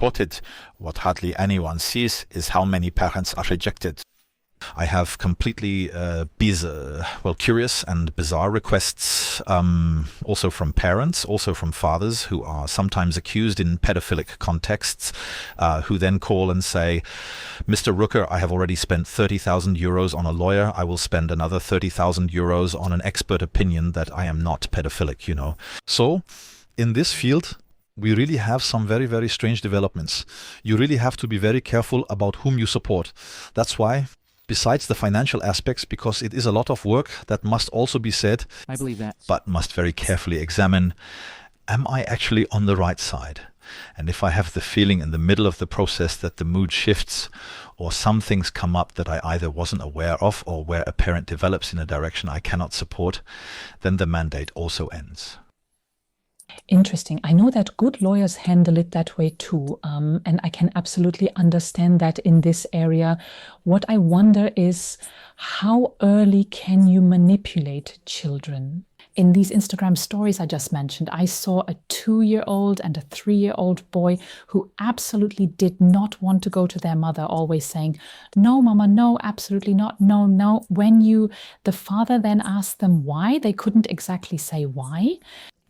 supported. What hardly anyone sees is how many parents are rejected. I have completely curious and bizarre requests, also from parents, also from fathers who are sometimes accused in pedophilic contexts, who then call and say, Mr. Rooker, I have already spent 30,000 euros on a lawyer. I will spend another 30,000 euros on an expert opinion that I am not pedophilic, you know. So, in this field, we really have some very, very strange developments. You really have to be very careful about whom you support. That's why, besides the financial aspects, because it is a lot of work that must also be said, I believe that, but must very carefully examine, am I actually on the right side? And if I have the feeling in the middle of the process that the mood shifts, or some things come up that I either wasn't aware of, or where a parent develops in a direction I cannot support, then the mandate also ends. Interesting. I know that good lawyers handle it that way too, and I can absolutely understand that in this area. What I wonder is, how early can you manipulate children? In these Instagram stories I just mentioned, I saw a 2-year-old and a 3-year-old boy who absolutely did not want to go to their mother, always saying, no, mama, no, absolutely not, no, no. When the father then asked them why, they couldn't exactly say why.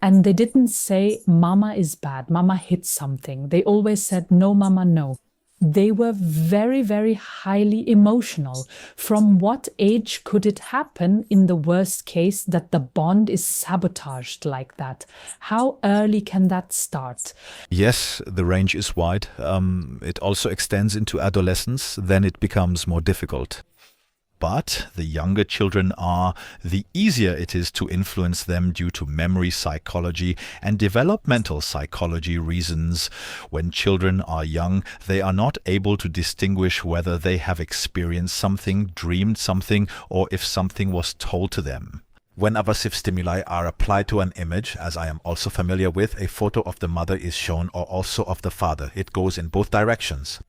And they didn't say, mama is bad, mama hit something. They always said, no, mama, no. They were very, very highly emotional. From what age could it happen in the worst case that the bond is sabotaged like that? How early can that start? Yes, the range is wide. It also extends into adolescence. Then it becomes more difficult. But the younger children are, the easier it is to influence them due to memory psychology and developmental psychology reasons. When children are young, they are not able to distinguish whether they have experienced something, dreamed something, or if something was told to them. When aversive stimuli are applied to an image, as I am also familiar with, a photo of the mother is shown or also of the father. It goes in both directions.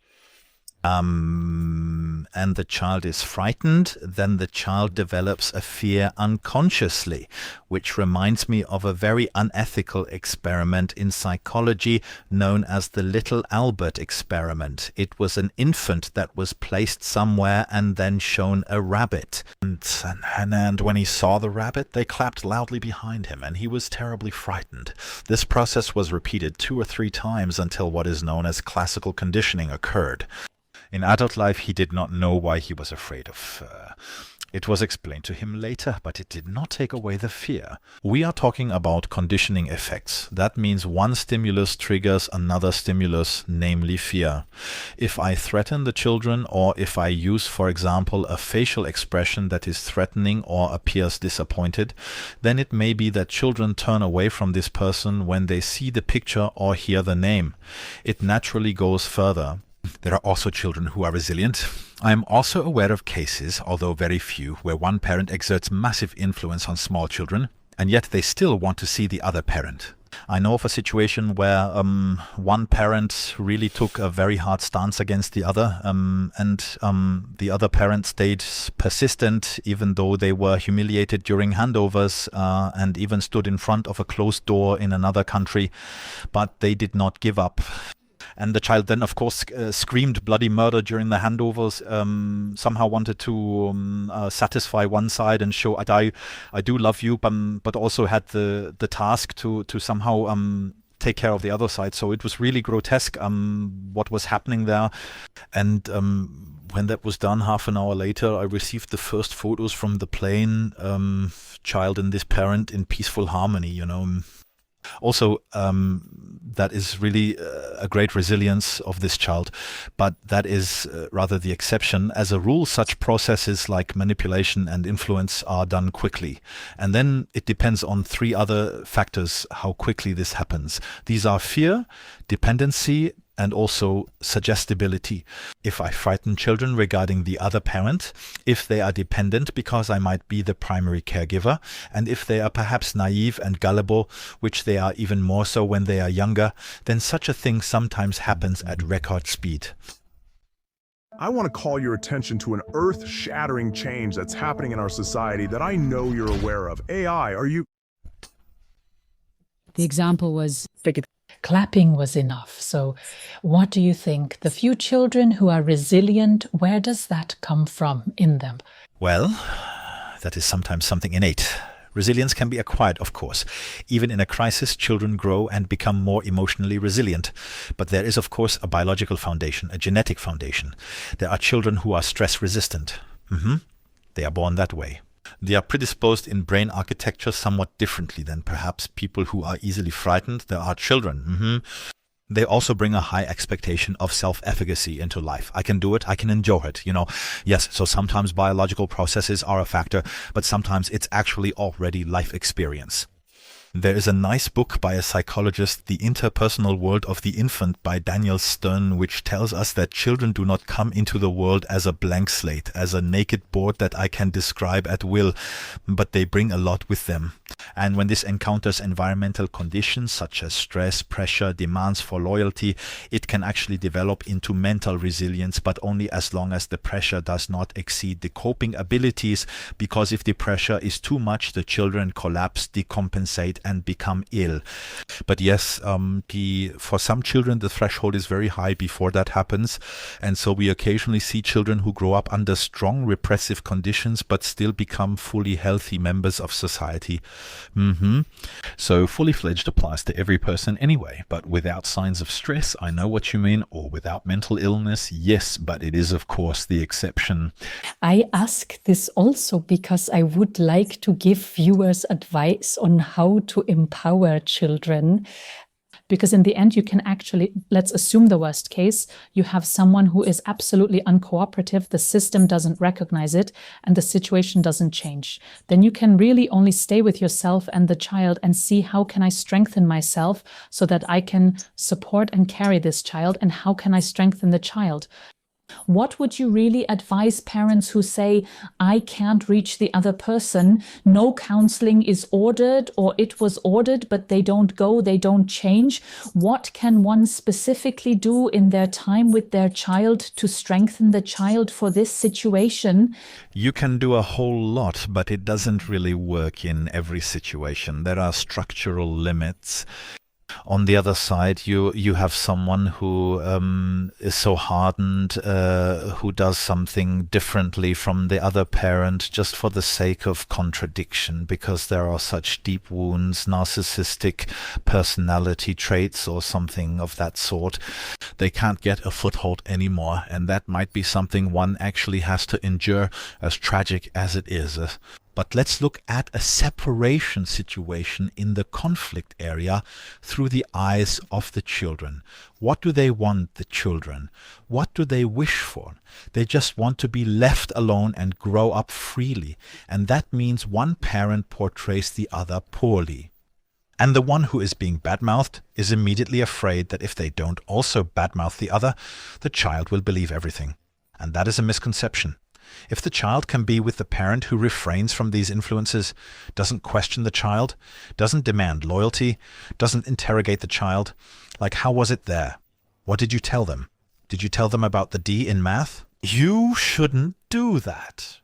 And the child is frightened, then the child develops a fear unconsciously, which reminds me of a very unethical experiment in psychology known as the Little Albert experiment. It was an infant that was placed somewhere and then shown a rabbit. And when he saw the rabbit, they clapped loudly behind him, and he was terribly frightened. This process was repeated 2 or 3 times until what is known as classical conditioning occurred. In adult life, he did not know why he was afraid of. It was explained to him later, but it did not take away the fear. We are talking about conditioning effects. That means one stimulus triggers another stimulus, namely fear. If I threaten the children, or if I use, for example, a facial expression that is threatening or appears disappointed, then it may be that children turn away from this person when they see the picture or hear the name. It naturally goes further. There are also children who are resilient. I am also aware of cases, although very few, where one parent exerts massive influence on small children, and yet they still want to see the other parent. I know of a situation where one parent really took a very hard stance against the other, and the other parent stayed persistent even though they were humiliated during handovers and even stood in front of a closed door in another country, but they did not give up. And the child then, of course, screamed bloody murder during the handovers, somehow wanted to satisfy one side and show I do love you, but also had the task to somehow take care of the other side. So it was really grotesque what was happening there. And when that was done, half an hour later, I received the first photos from the plane, child and this parent in peaceful harmony, you know. Also, that is really a great resilience of this child, but that is rather the exception. As a rule, such processes like manipulation and influence are done quickly. And then it depends on 3 other factors how quickly this happens. These are fear, dependency, and also suggestibility. If I frighten children regarding the other parent, if they are dependent because I might be the primary caregiver, and if they are perhaps naive and gullible, which they are even more so when they are younger, then such a thing sometimes happens at record speed. I want to call your attention to an earth-shattering change that's happening in our society that I know you're aware of. AI, are you... The example was clapping was enough. So what do you think? The few children who are resilient, where does that come from in them? Well, that is sometimes something innate. Resilience can be acquired, of course. Even in a crisis, children grow and become more emotionally resilient. But there is, of course, a biological foundation, a genetic foundation. There are children who are stress resistant. They are born that way. They are predisposed in brain architecture somewhat differently than perhaps people who are easily frightened. There are children. They also bring a high expectation of self-efficacy into life. I can do it. I can endure it. Yes, so sometimes biological processes are a factor, but sometimes it's actually already life experience. There is a nice book by a psychologist, The Interpersonal World of the Infant by Daniel Stern, which tells us that children do not come into the world as a blank slate, as a naked board that I can describe at will, but they bring a lot with them. And when this encounters environmental conditions such as stress, pressure, demands for loyalty, it can actually develop into mental resilience, but only as long as the pressure does not exceed the coping abilities, because if the pressure is too much, the children collapse, decompensate, and become ill. But yes, for some children the threshold is very high before that happens, and so we occasionally see children who grow up under strong repressive conditions but still become fully healthy members of society. So fully fledged applies to every person anyway, but without signs of stress, I know what you mean, or without mental illness, yes, but it is of course the exception. I ask this also because I would like to give viewers advice on how to empower children. Because in the end, you can actually, let's assume the worst case, you have someone who is absolutely uncooperative, the system doesn't recognize it, and the situation doesn't change. Then you can really only stay with yourself and the child and see how can I strengthen myself so that I can support and carry this child, and how can I strengthen the child. What would you really advise parents who say, I can't reach the other person, no counseling is ordered, or it was ordered, but they don't go, they don't change? What can one specifically do in their time with their child to strengthen the child for this situation? You can do a whole lot, but it doesn't really work in every situation. There are structural limits. On the other side, you have someone who is so hardened, who does something differently from the other parent just for the sake of contradiction, because there are such deep wounds, narcissistic personality traits or something of that sort. They can't get a foothold anymore, and that might be something one actually has to endure, as tragic as it is. But let's look at a separation situation in the conflict area through the eyes of the children. What do they want, the children? What do they wish for? They just want to be left alone and grow up freely. And that means one parent portrays the other poorly. And the one who is being badmouthed is immediately afraid that if they don't also badmouth the other, the child will believe everything. And that is a misconception. If the child can be with the parent who refrains from these influences, doesn't question the child, doesn't demand loyalty, doesn't interrogate the child, like how was it there? What did you tell them? Did you tell them about the D in math? You shouldn't do that.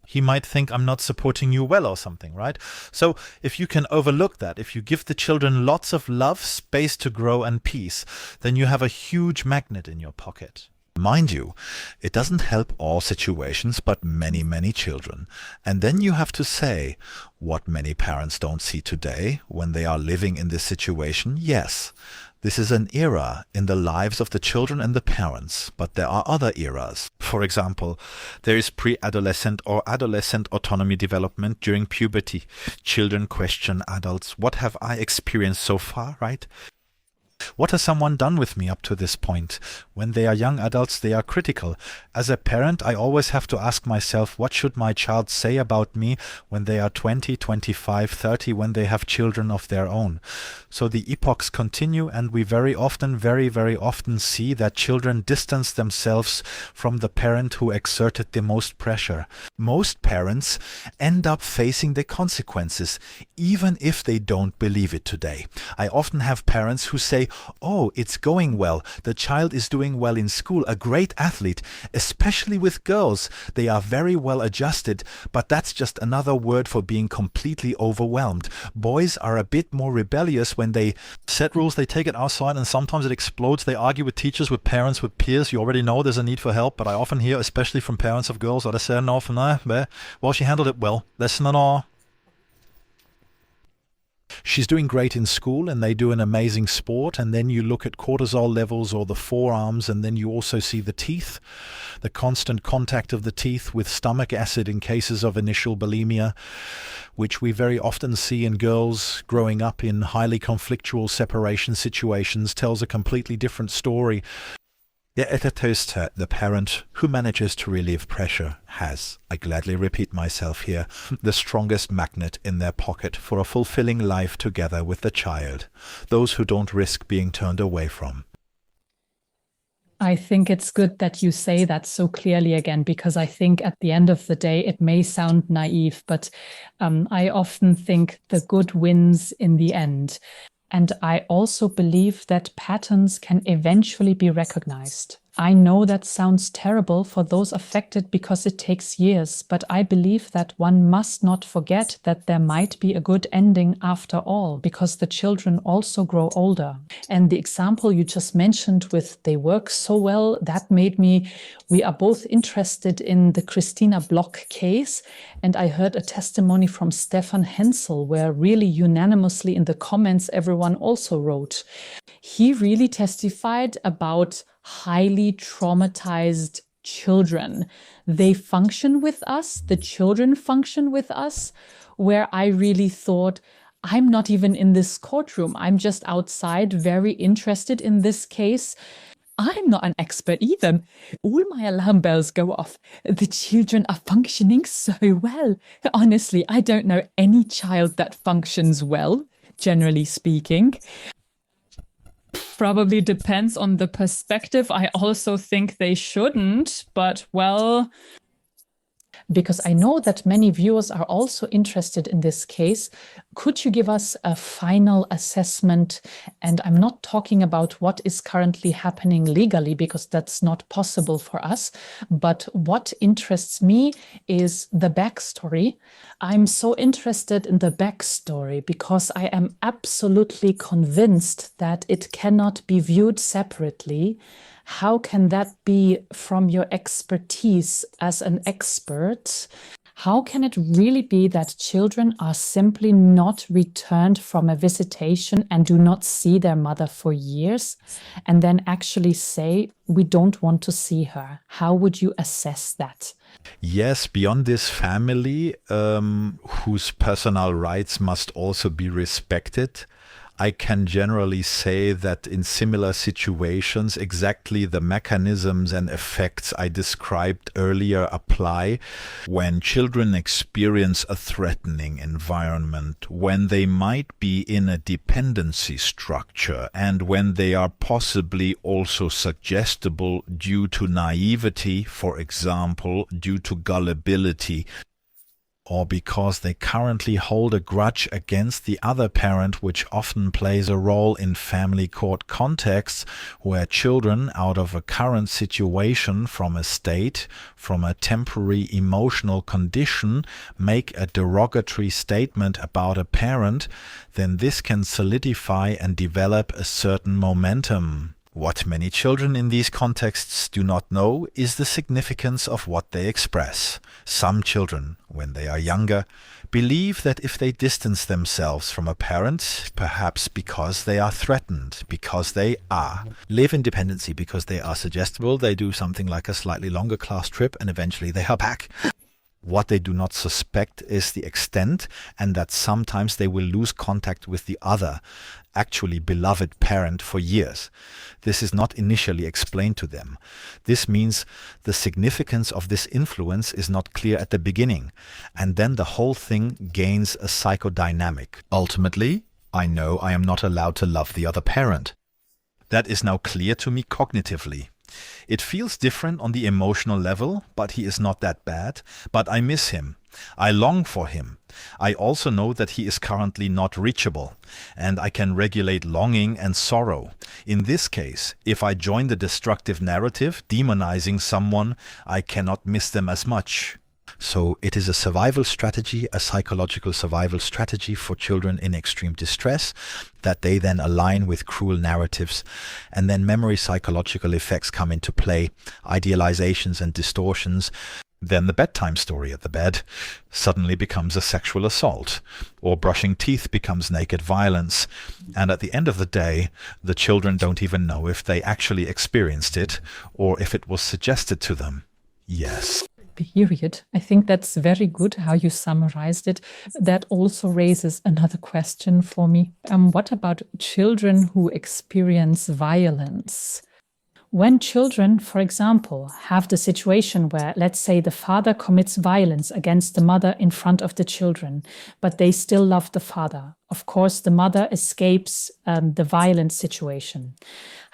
He might think I'm not supporting you well or something, right? So if you can overlook that, if you give the children lots of love, space to grow and peace, then you have a huge magnet in your pocket. Mind you, it doesn't help all situations, but many, many children. And then you have to say, what many parents don't see today when they are living in this situation, yes, this is an era in the lives of the children and the parents, but there are other eras. For example, there is pre-adolescent or adolescent autonomy development during puberty. Children question adults, what have I experienced so far, right? What has someone done with me up to this point? When they are young adults, they are critical. As a parent, I always have to ask myself, what should my child say about me when they are 20, 25, 30, when they have children of their own? So the epochs continue, and we very often, very, very often see that children distance themselves from the parent who exerted the most pressure. Most parents end up facing the consequences, even if they don't believe it today. I often have parents who say, oh, it's going well. The child is doing well in school, a great athlete, especially with girls. They are very well adjusted, but that's just another word for being completely overwhelmed. Boys are a bit more rebellious when they set rules, they take it outside, and sometimes it explodes. They argue with teachers, with parents, with peers. You already know there's a need for help, but I often hear, especially from parents of girls, that they say, no, well, she handled it well. Listen and all. She's doing great in school and they do an amazing sport, and then you look at cortisol levels or the forearms, and then you also see the teeth, the constant contact of the teeth with stomach acid in cases of initial bulimia, which we very often see in girls growing up in highly conflictual separation situations, tells a completely different story. The parent who manages to relieve pressure has, I gladly repeat myself here, the strongest magnet in their pocket for a fulfilling life together with the child, those who don't risk being turned away from. I think it's good that you say that so clearly again, because I think at the end of the day, it may sound naive, but I often think the good wins in the end. And I also believe that patterns can eventually be recognized. I know that sounds terrible for those affected because it takes years, but I believe that one must not forget that there might be a good ending after all, because the children also grow older. And the example you just mentioned with they work so well, that made me, we are both interested in the Christina Block case. And I heard a testimony from Stefan Hensel, where really unanimously in the comments, everyone also wrote. He really testified about highly traumatized children. They function with us, the children function with us, where I really thought, I'm not even in this courtroom. I'm just outside, very interested in this case. I'm not an expert either. All my alarm bells go off. The children are functioning so well. Honestly, I don't know any child that functions well, generally speaking. Probably depends on the perspective. I also think they shouldn't, but well, because I know that many viewers are also interested in this case, could you give us a final assessment? And I'm not talking about what is currently happening legally, because that's not possible for us. But what interests me is the backstory. I'm so interested in the backstory because I am absolutely convinced that it cannot be viewed separately. How can that be from your expertise as an expert? How can it really be that children are simply not returned from a visitation and do not see their mother for years, and then actually say, we don't want to see her? How would you assess that? Yes, beyond this family, whose personal rights must also be respected, I can generally say that in similar situations, exactly the mechanisms and effects I described earlier apply. When children experience a threatening environment, when they might be in a dependency structure, and when they are possibly also suggestible due to naivety, for example, due to gullibility, or because they currently hold a grudge against the other parent, which often plays a role in family court contexts, where children, out of a current situation, from a state, from a temporary emotional condition, make a derogatory statement about a parent, then this can solidify and develop a certain momentum. What many children in these contexts do not know is the significance of what they express. Some children, when they are younger, believe that if they distance themselves from a parent, perhaps because they are threatened, because they live in dependency, because they are suggestible, they do something like a slightly longer class trip and eventually they are back. What they do not suspect is the extent, and that sometimes they will lose contact with the other, actually beloved parent for years. This is not initially explained to them. This means the significance of this influence is not clear at the beginning, and then the whole thing gains a psychodynamic. Ultimately, I know I am not allowed to love the other parent. That is now clear to me cognitively. It feels different on the emotional level, but he is not that bad. But I miss him. I long for him. I also know that he is currently not reachable, and I can regulate longing and sorrow. In this case, if I join the destructive narrative, demonizing someone, I cannot miss them as much. So it is a survival strategy, a psychological survival strategy for children in extreme distress, that they then align with cruel narratives, and then memory psychological effects come into play, idealizations and distortions. Then the bedtime story at the bed suddenly becomes a sexual assault, or brushing teeth becomes naked violence. And at the end of the day, the children don't even know if they actually experienced it or if it was suggested to them. Yes. Period. I think that's very good how you summarized it. That also raises another question for me. What about children who experience violence? When children, for example, have the situation where, let's say, the father commits violence against the mother in front of the children, but they still love the father. Of course, the mother escapes the violent situation.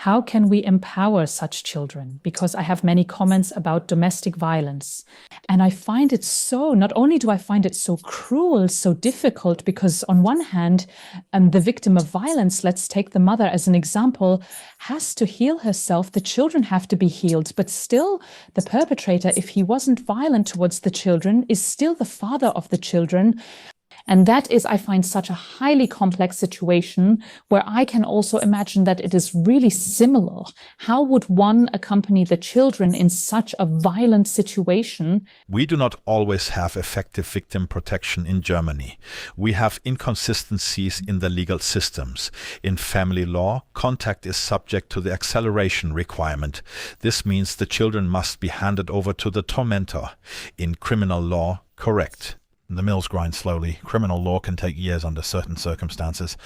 How can we empower such children? Because I have many comments about domestic violence. And I find it so, not only do I find it so cruel, so difficult, because on one hand, the victim of violence, let's take the mother as an example, has to heal herself. The children have to be healed. But still, the perpetrator, if he wasn't violent towards the children, is still the father of the children. And that is, I find, such a highly complex situation where I can also imagine that it is really similar. How would one accompany the children in such a violent situation? We do not always have effective victim protection in Germany. We have inconsistencies in the legal systems. In family law, contact is subject to the acceleration requirement. This means the children must be handed over to the tormentor. In criminal law, correct. The mills grind slowly. Criminal law can take years under certain circumstances.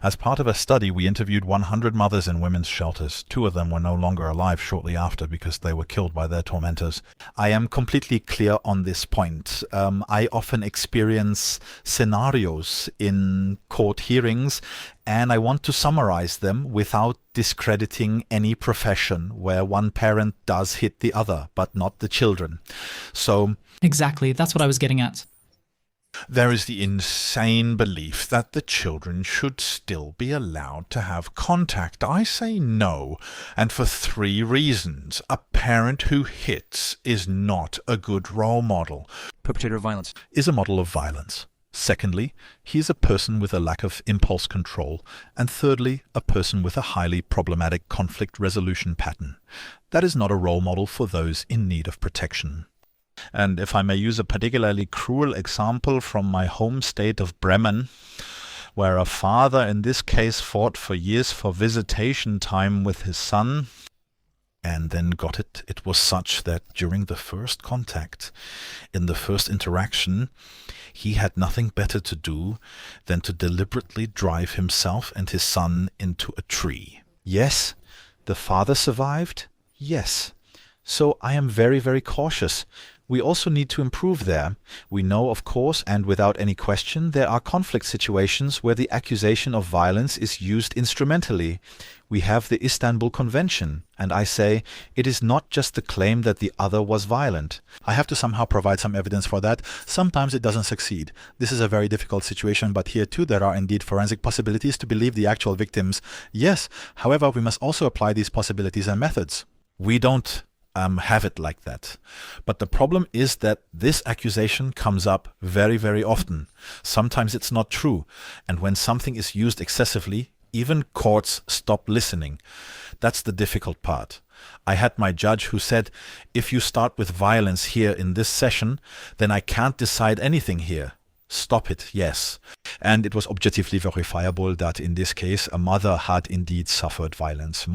As part of a study, we interviewed 100 mothers in women's shelters. 2 of them were no longer alive shortly after because they were killed by their tormentors. I am completely clear on this point. I often experience scenarios in court hearings, and I want to summarize them without discrediting any profession where one parent does hit the other, but not the children. So Exactly, that's what I was getting at. there is the insane belief that the children should still be allowed to have contact. I say no, and for 3 reasons. A parent who hits is not a good role model. Perpetrator of violence Is a model of violence. Secondly, he is a person with a lack of impulse control. And thirdly, a person with a highly problematic conflict resolution pattern. That is not a role model for those in need of protection. And if I may use a particularly cruel example from my home state of Bremen, where a father in this case fought for years for visitation time with his son, and then got it. It was such that during the first contact, in the first interaction, he had nothing better to do than to deliberately drive himself and his son into a tree. Yes, the father survived. Yes. So I am very, very cautious. We also need to improve there. We know, of course, and without any question, there are conflict situations where the accusation of violence is used instrumentally. We have the Istanbul Convention, and I say it is not just the claim that the other was violent. I have to somehow provide some evidence for that. Sometimes it doesn't succeed. This is a very difficult situation, but here too there are indeed forensic possibilities to believe the actual victims. Yes, however, we must also apply these possibilities and methods. We don't have it like that. But the problem is that this accusation comes up very, very often. Sometimes it's not true. And when something is used excessively, even courts stop listening. That's the difficult part. I had my judge who said, if you start with violence here in this session, then I can't decide anything here. Stop it, yes. And it was objectively verifiable that in this case a mother had indeed suffered violence.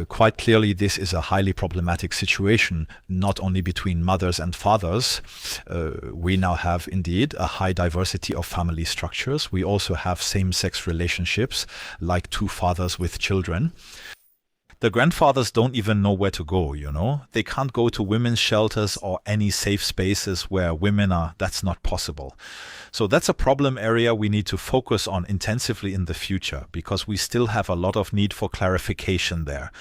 Quite clearly this is a highly problematic situation, not only between mothers and fathers. We now have indeed a high diversity of family structures. We also have same-sex relationships, like 2 fathers with children. The grandfathers don't even know where to go, you know. They can't go to women's shelters or any safe spaces where women are. That's not possible. So that's a problem area we need to focus on intensively in the future, because we still have a lot of need for clarification there.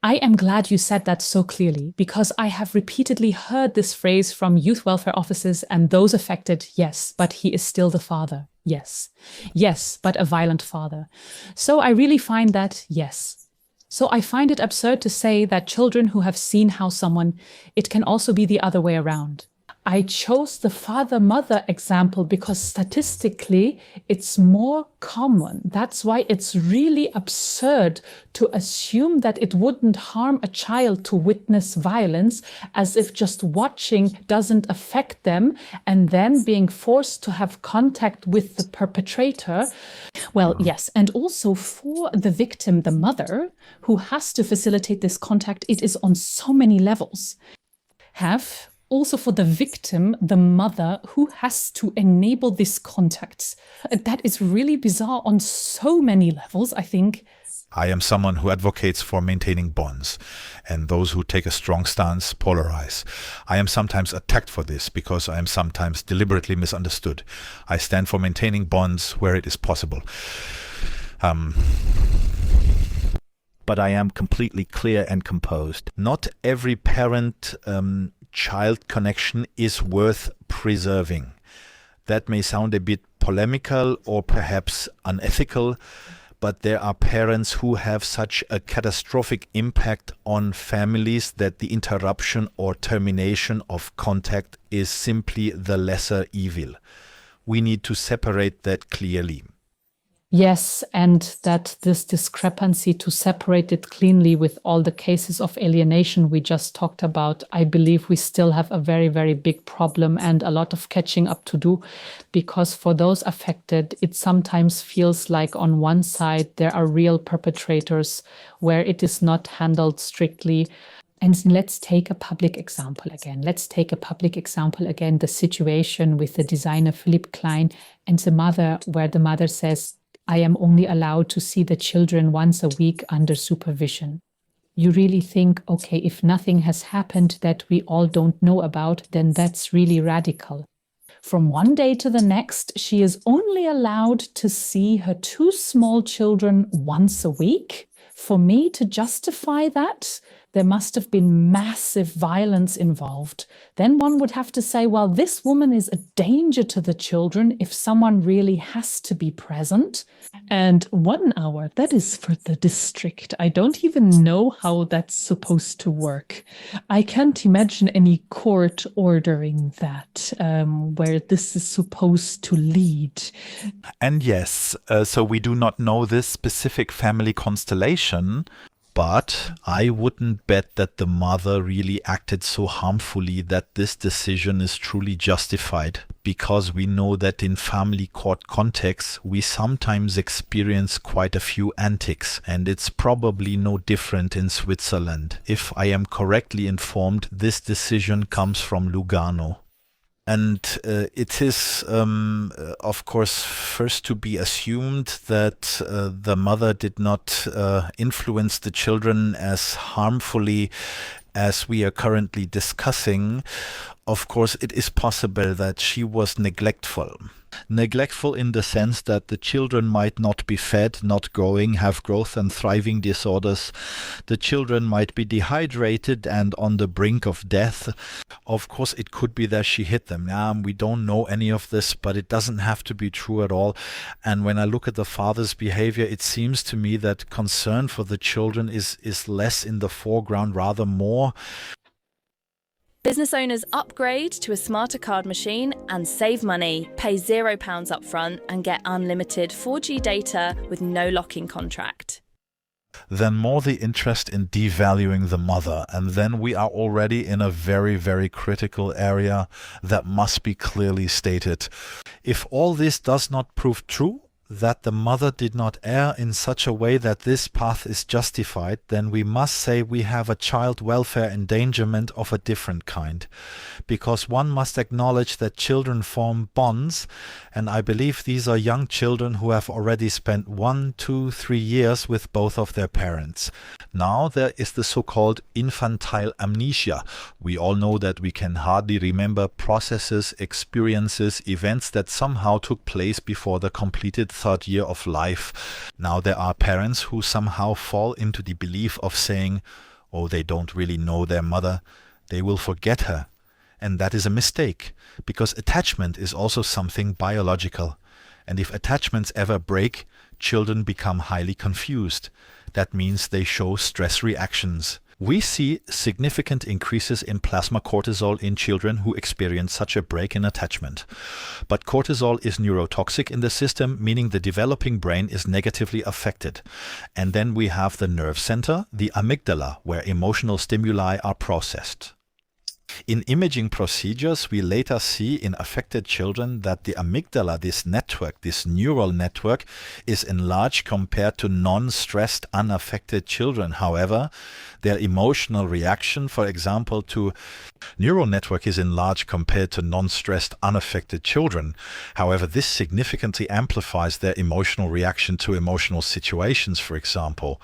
I am glad you said that so clearly, because I have repeatedly heard this phrase from youth welfare officers and those affected. Yes, but he is still the father. Yes. Yes, but a violent father. So I really find that, yes. So I find it absurd to say that children who have seen how someone, it can also be the other way around. I chose the father-mother example because statistically it's more common. That's why it's really absurd to assume that it wouldn't harm a child to witness violence, as if just watching doesn't affect them and then being forced to have contact with the perpetrator. Well, yes, and also for the victim, the mother, who has to facilitate this contact, it is on so many levels. Also for the victim, the mother, who has to enable these contacts. That is really bizarre on so many levels, I think. I am someone who advocates for maintaining bonds, and those who take a strong stance polarize. I am sometimes attacked for this because I am sometimes deliberately misunderstood. I stand for maintaining bonds where it is possible. But I am completely clear and composed. Not every parent-child connection is worth preserving. That may sound a bit polemical or perhaps unethical, but there are parents who have such a catastrophic impact on families that the interruption or termination of contact is simply the lesser evil. We need to separate that clearly. Yes, and that this discrepancy, to separate it cleanly with all the cases of alienation we just talked about, I believe we still have a very, very big problem and a lot of catching up to do, because for those affected, it sometimes feels like on one side there are real perpetrators where it is not handled strictly. And let's take a public example again. The situation with the designer Philipp Klein and the mother, where the mother says, I am only allowed to see the children once a week under supervision. You really think, okay, if nothing has happened that we all don't know about, then that's really radical. From one day to the next, she is only allowed to see her 2 small children once a week. For me to justify that, there must have been massive violence involved. Then one would have to say, well, this woman is a danger to the children if someone really has to be present. And 1 hour, that is for the district. I don't even know how that's supposed to work. I can't imagine any court ordering that, where this is supposed to lead. And yes, so we do not know this specific family constellation, but I wouldn't bet that the mother really acted so harmfully that this decision is truly justified, because we know that in family court contexts we sometimes experience quite a few antics, and it's probably no different in Switzerland. If I am correctly informed, this decision comes from Lugano. And it is, of course, first to be assumed that the mother did not influence the children as harmfully as we are currently discussing. Of course, it is possible that she was neglectful. Neglectful in the sense that the children might not be fed, not growing, have growth and thriving disorders. The children might be dehydrated and on the brink of death. Of course, it could be that she hit them. We don't know any of this, but it doesn't have to be true at all. And when I look at the father's behavior, it seems to me that concern for the children is less in the foreground, rather more. Business owners upgrade to a smarter card machine and save money. Pay £0 upfront and get unlimited 4G data with no lock-in contract. Then more the interest in devaluing the mother, and then we are already in a very, very critical area that must be clearly stated. If all this does not prove true, that the mother did not err in such a way that this path is justified, then we must say we have a child welfare endangerment of a different kind. Because one must acknowledge that children form bonds, and I believe these are young children who have already spent 1, 2, 3 years with both of their parents. Now there is the so-called infantile amnesia. We all know that we can hardly remember processes, experiences, events that somehow took place before the completed third year of life. Now there are parents who somehow fall into the belief of saying, oh, they don't really know their mother, they will forget her. And that is a mistake, because attachment is also something biological. And if attachments ever break, children become highly confused. That means they show stress reactions. We see significant increases in plasma cortisol in children who experience such a break in attachment. But cortisol is neurotoxic in the system, meaning the developing brain is negatively affected. And then we have the nerve center, the amygdala, where emotional stimuli are processed. In imaging procedures, we later see in affected children that the amygdala, this network, this neural network, is enlarged compared to non-stressed, unaffected children. However, their emotional reaction, for example, to neural network is enlarged compared to non-stressed, unaffected children. However, this significantly amplifies their emotional reaction to emotional situations, for example.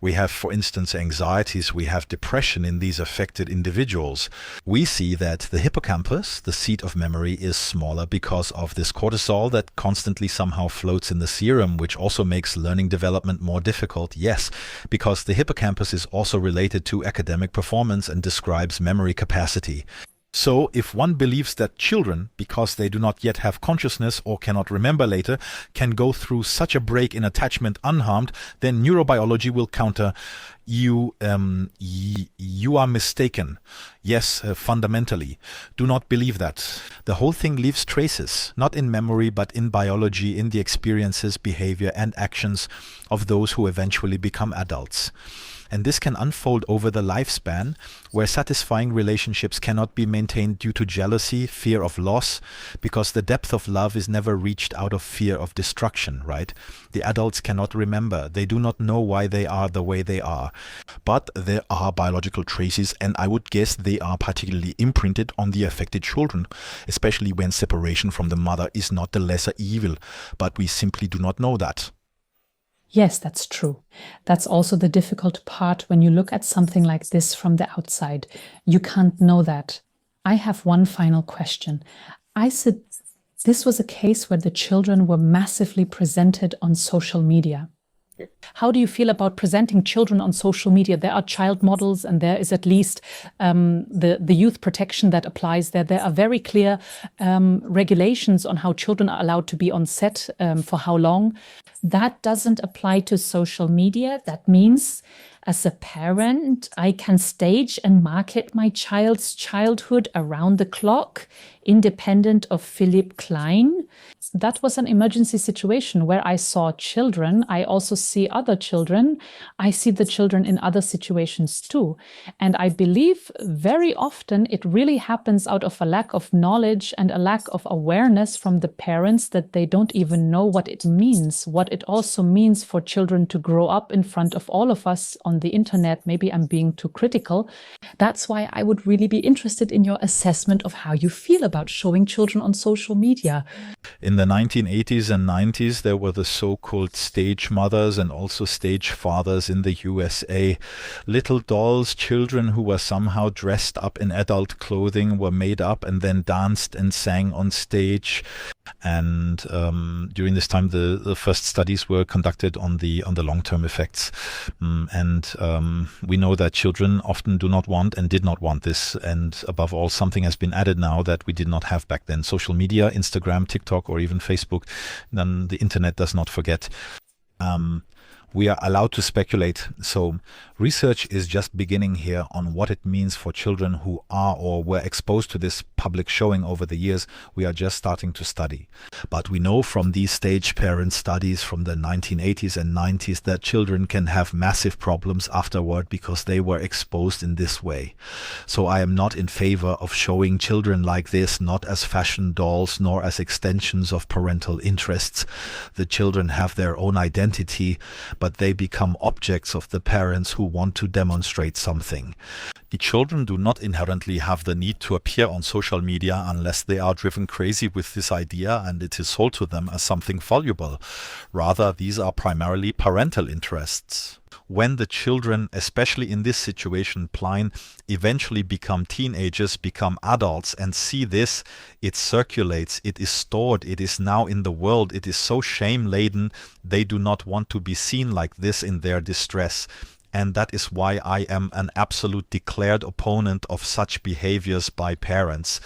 We have, for instance, anxieties, we have depression in these affected individuals. We see that the hippocampus, the seat of memory, is smaller because of this cortisol that constantly somehow floats in the serum, which also makes learning development more difficult. Yes, because the hippocampus is also related to academic performance and describes memory capacity. So if one believes that children, because they do not yet have consciousness or cannot remember later, can go through such a break in attachment unharmed, then neurobiology will counter, you are mistaken. Yes, fundamentally. Do not believe that. The whole thing leaves traces, not in memory, but in biology, in the experiences, behavior, and actions of those who eventually become adults. And this can unfold over the lifespan, where satisfying relationships cannot be maintained due to jealousy, fear of loss, because the depth of love is never reached out of fear of destruction, right? The adults cannot remember. They do not know why they are the way they are. But there are biological traces, and I would guess they are particularly imprinted on the affected children, especially when separation from the mother is not the lesser evil, but we simply do not know that. Yes, that's true. That's also the difficult part when you look at something like this from the outside. You can't know that. I have one final question. I said this was a case where the children were massively presented on social media. How do you feel about presenting children on social media? There are child models, and there is at least the youth protection that applies there. There are very clear regulations on how children are allowed to be on set for how long. That doesn't apply to social media. That means, as a parent, I can stage and market my child's childhood around the clock, independent of Philipp Klein. That was an emergency situation where I saw children. I also see other children. I see the children in other situations too. And I believe very often it really happens out of a lack of knowledge and a lack of awareness from the parents, that they don't even know what it means, what it also means for children to grow up in front of all of us on the internet. Maybe I'm being too critical. That's why I would really be interested in your assessment of how you feel about showing children on social media. In the 1980s and 90s, there were the so-called stage mothers and also stage fathers in the USA. Little dolls, children who were somehow dressed up in adult clothing, were made up and then danced and sang on stage. And during this time, the first studies were conducted on the long-term effects. We know that children often do not want and did not want this. And above all, something has been added now that we did not have back then. Social media, Instagram, TikTok, or even Facebook. Then the internet does not forget. We are allowed to speculate. So research is just beginning here on what it means for children who are or were exposed to this public showing over the years. We are just starting to study. But we know from these stage parent studies from the 1980s and 90s that children can have massive problems afterward because they were exposed in this way. So I am not in favor of showing children like this, not as fashion dolls, nor as extensions of parental interests. The children have their own identity, but they become objects of the parents who want to demonstrate something. The children do not inherently have the need to appear on social media unless they are driven crazy with this idea and it is sold to them as something valuable. Rather, these are primarily parental interests. when the children, especially in this situation, Plein, eventually become teenagers, become adults, and see this, it circulates, it is stored, it is now in the world, it is so shame-laden, they do not want to be seen like this in their distress. And that is why I am an absolute declared opponent of such behaviors by parents.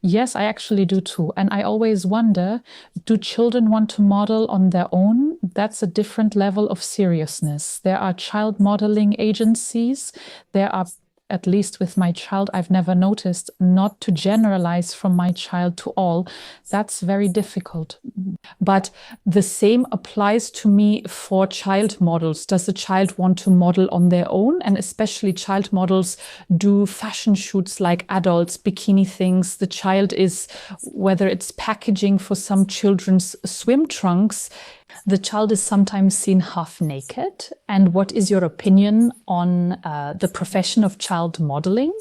Yes, I actually do too. And I always wonder, do children want to model on their own? That's a different level of seriousness. There are child modeling agencies. There are, at least with my child, I've never noticed, not to generalize from my child to all. That's very difficult. But the same applies to me for child models. Does the child want to model on their own? And especially child models do fashion shoots like adults, bikini things. The child is, whether it's packaging for some children's swim trunks, the child is sometimes seen half naked. And what is your opinion on the profession of child modeling?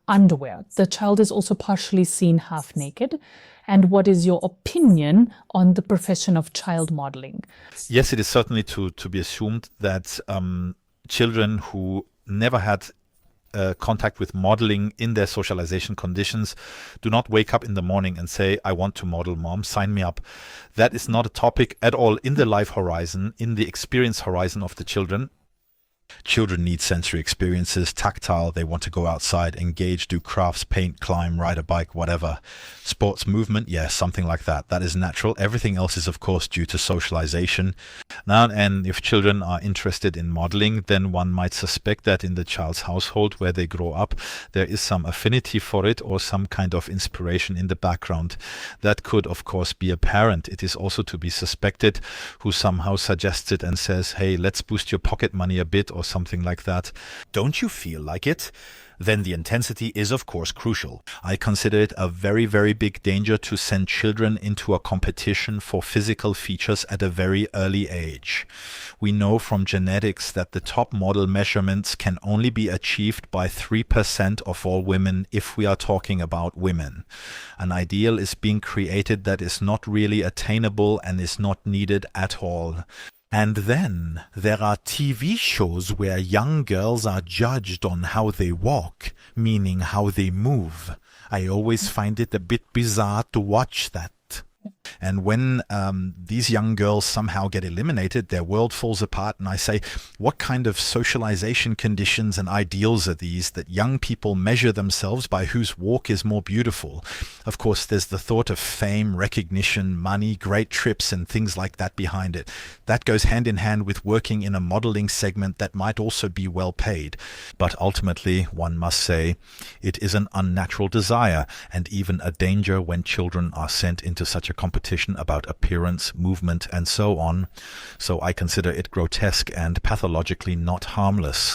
Underwear. The child is also partially seen half naked. And what is your opinion on the profession of child modeling? Yes, it is certainly to be assumed that children who never had contact with modeling in their socialization conditions do not wake up in the morning and say, I want to model, mom, sign me up. That is not a topic at all in the life horizon, in the experience horizon of the children. Children need sensory experiences, tactile, they want to go outside, engage, do crafts, paint, climb, ride a bike, whatever. Sports, movement, yes, something like that. That is natural. Everything else is, of course, due to socialization. Now, and if children are interested in modeling, then one might suspect that in the child's household where they grow up, there is some affinity for it or some kind of inspiration in the background. That could, of course, be a parent. It is also to be suspected who somehow suggests it and says, hey, let's boost your pocket money a bit or something like that. Don't you feel like it? Then the intensity is of course crucial. I consider it a very, very big danger to send children into a competition for physical features at a very early age. We know from genetics that the top model measurements can only be achieved by 3% of all women if we are talking about women. An ideal is being created that is not really attainable and is not needed at all. And then there are TV shows where young girls are judged on how they walk, meaning how they move. I always find it a bit bizarre to watch that. And when these young girls somehow get eliminated, their world falls apart. And I say, what kind of socialization conditions and ideals are these that young people measure themselves by whose walk is more beautiful? Of course, there's the thought of fame, recognition, money, great trips and things like that behind it. That goes hand in hand with working in a modeling segment that might also be well paid. But ultimately, one must say, it is an unnatural desire and even a danger when children are sent into such a competition about appearance, movement, and so on. So I consider it grotesque and pathologically not harmless.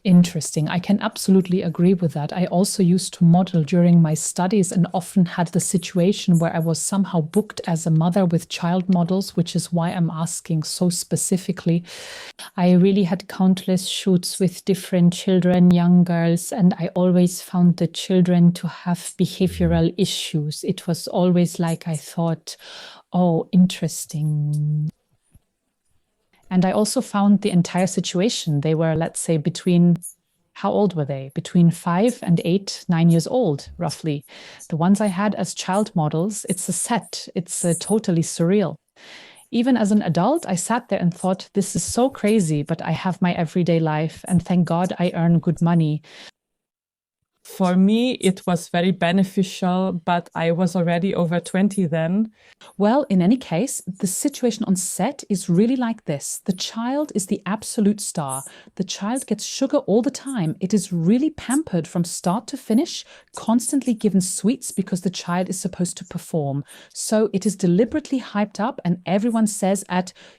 Interesting. I can absolutely agree with that. I also used to model during my studies and often had the situation where I was somehow booked as a mother with child models, which is why I'm asking so specifically. I really had countless shoots with different children, young girls, and I always found the children to have behavioral issues. It was always like I thought, oh, interesting. And I also found the entire situation. They were, let's say, between, how old were they? Between 5 and 8, 9 years old, roughly. The ones I had as child models, it's a set. It's totally surreal. Even as an adult, I sat there and thought, this is so crazy, but I have my everyday life. And thank God I earn good money. For me, it was very beneficial, but I was already over 20 then. Well, in any case, the situation on set is really like this. The child is the absolute star. The child gets sugar all the time. It is really pampered from start to finish, constantly given sweets because the child is supposed to perform. So it is deliberately hyped up and everyone says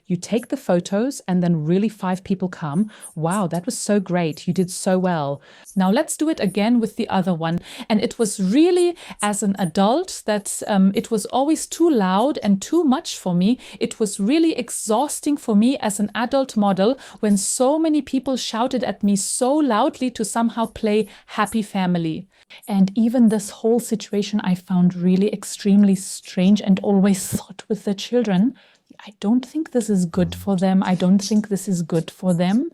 you take the photos and then really 5 people come. Wow, that was so great. You did so well. Now let's do it again with the other one. And it was really, as an adult, that it was always too loud and too much for me. It was really exhausting for me as an adult model when so many people shouted at me so loudly to somehow play happy family. And even this whole situation I found really extremely strange and always thought with the children, I don't think this is good for them. I don't think this is good for them.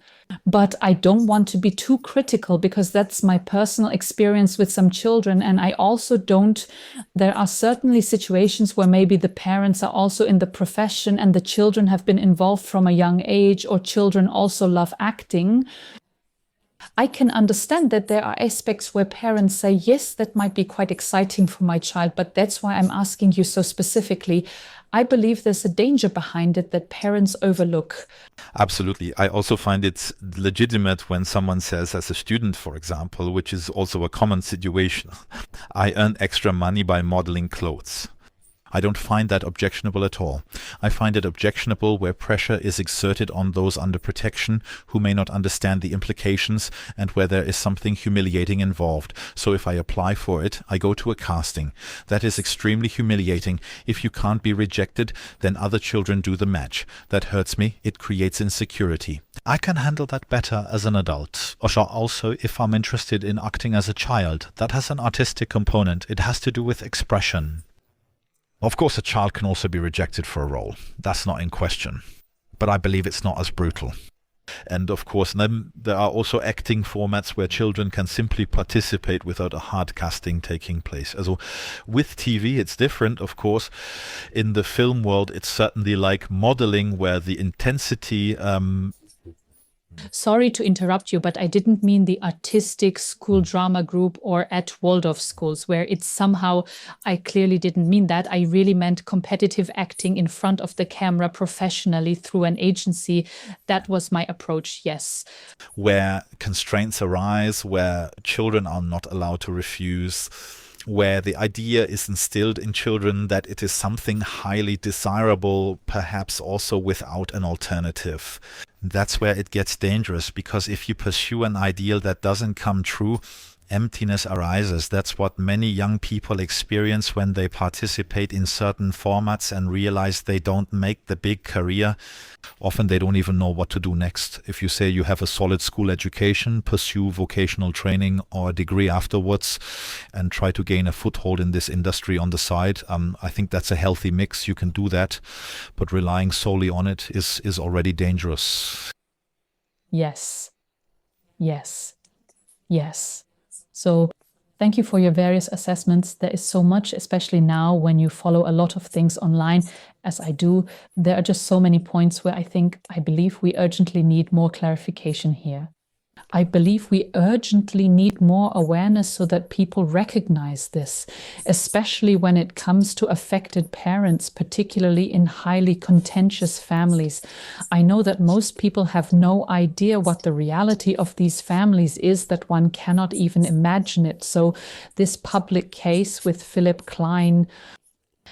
But I don't want to be too critical because that's my personal experience with some children. And I also don't, there are certainly situations where maybe the parents are also in the profession and the children have been involved from a young age, or children also love acting. I can understand that there are aspects where parents say, yes, that might be quite exciting for my child, but that's why I'm asking you so specifically. I believe there's a danger behind it that parents overlook. Absolutely. I also find it legitimate when someone says, as a student, for example, which is also a common situation, I earn extra money by modeling clothes. I don't find that objectionable at all. I find it objectionable where pressure is exerted on those under protection who may not understand the implications and where there is something humiliating involved. So if I apply for it, I go to a casting. That is extremely humiliating. If you can't be rejected, then other children do the match. That hurts me. It creates insecurity. I can handle that better as an adult. Also, if I'm interested in acting as a child, that has an artistic component. It has to do with expression. Of course, a child can also be rejected for a role. That's not in question. But I believe it's not as brutal. And of course, then there are also acting formats where children can simply participate without a hard casting taking place. Also, with TV, it's different, of course. In the film world, it's certainly like modeling where the intensity... Sorry to interrupt you, but I didn't mean the artistic school drama group or at Waldorf schools, where it's somehow, I clearly didn't mean that. I really meant competitive acting in front of the camera professionally through an agency. That was my approach, yes. Where constraints arise, where children are not allowed to refuse, where the idea is instilled in children that it is something highly desirable, perhaps also without an alternative. That's where it gets dangerous, because if you pursue an ideal that doesn't come true, emptiness arises. That's what many young people experience when they participate in certain formats and realize they don't make the big career. Often they don't even know what to do next. If you say you have a solid school education, pursue vocational training or a degree afterwards and try to gain a foothold in this industry on the side, I think that's a healthy mix. You can do that, but relying solely on it is already dangerous. Yes. Yes. Yes. So thank you for your various assessments. There is so much, especially now when you follow a lot of things online, as I do. There are just so many points where I believe we urgently need more clarification here. I believe we urgently need more awareness so that people recognize this, especially when it comes to affected parents, particularly in highly contentious families. I know that most people have no idea what the reality of these families is, that one cannot even imagine it. So this public case with Philip Klein,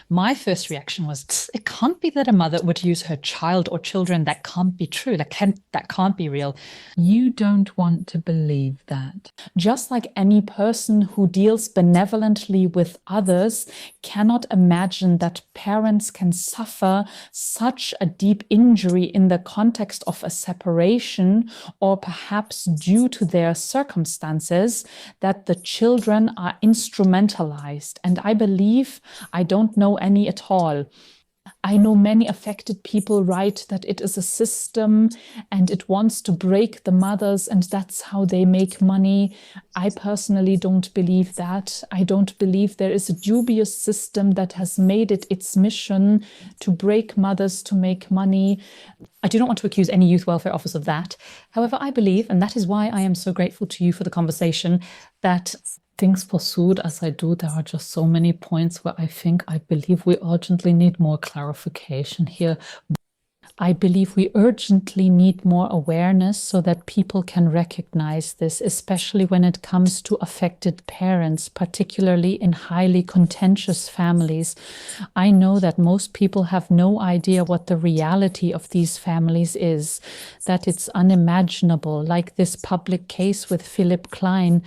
my first reaction was, it can't be that a mother would use her child or children. That can't be true. That can't be real. You don't want to believe that. Just like any person who deals benevolently with others cannot imagine that parents can suffer such a deep injury in the context of a separation, or perhaps due to their circumstances, that the children are instrumentalized. And I believe, I don't know any at all. I know many affected people write that it is a system and it wants to break the mothers and that's how they make money. I personally don't believe that. I don't believe there is a dubious system that has made it its mission to break mothers to make money. I do not want to accuse any youth welfare office of that. However, I believe, and that is why I am so grateful to you for the conversation, that things pursued as I do, there are just so many points where I believe we urgently need more clarification here. I believe we urgently need more awareness so that people can recognize this, especially when it comes to affected parents, particularly in highly contentious families. I know that most people have no idea what the reality of these families is, that it's unimaginable, like this public case with Philip Klein.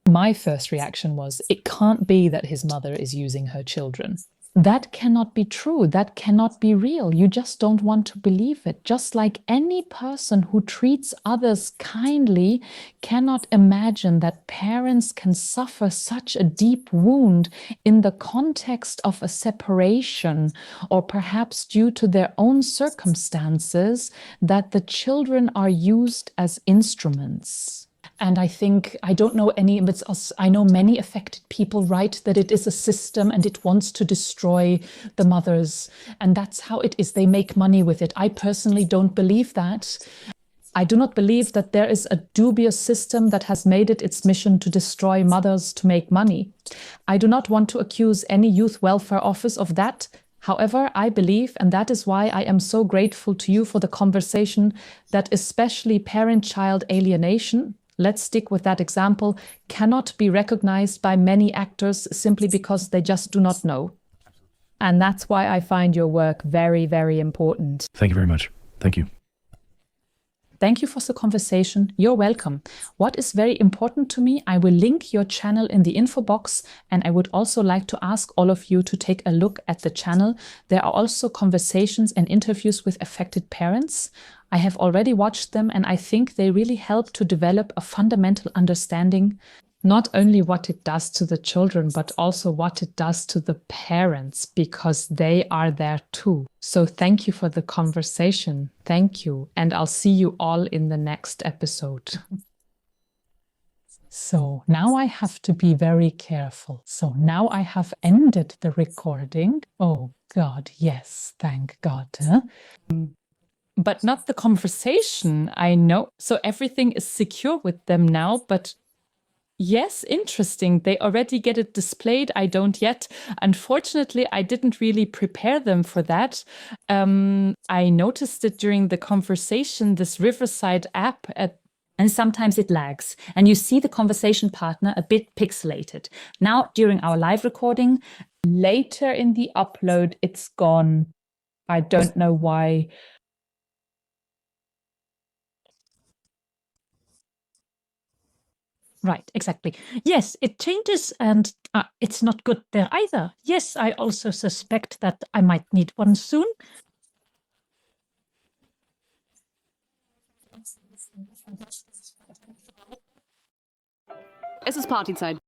My first reaction was, it can't be that his mother is using her children. that cannot be true. That cannot be real. You just don't want to believe it. Just like any person who treats others kindly cannot imagine that parents can suffer such a deep wound in the context of a separation, or perhaps due to their own circumstances, that the children are used as instruments. And I think, I don't know any, but I know many affected people write that it is a system and it wants to destroy the mothers. And that's how it is. They make money with it. I personally don't believe that. I do not believe that there is a dubious system that has made it its mission to destroy mothers to make money. I do not want to accuse any youth welfare office of that. However, I believe, and that is why I am so grateful to you for the conversation, that especially parent-child alienation, let's stick with that example, cannot be recognized by many actors simply because they just do not know. And that's why I find your work very, very important. Thank you very much. Thank you. Thank you for the conversation. You're welcome. What is very important to me, I will link your channel in the info box, and I would also like to ask all of you to take a look at the channel. There are also conversations and interviews with affected parents. I have already watched them, and I think they really help to develop a fundamental understanding, not only what it does to the children, but also what it does to the parents, because they are there too. So thank you for the conversation. Thank you. And I'll see you all in the next episode. So now I have to be very careful. So now I have ended the recording. Oh God, yes, thank God. But not the conversation, I know. So everything is secure with them now, but yes, interesting. They already get it displayed. I don't yet. Unfortunately, I didn't really prepare them for that. I noticed it during the conversation, this Riverside app and sometimes it lags and you see the conversation partner a bit pixelated. Now, during our live recording, later in the upload, it's gone. I don't know why. Right, exactly. Yes, it changes and it's not good there either. Yes, I also suspect that I might need one soon. Es ist Partyzeit.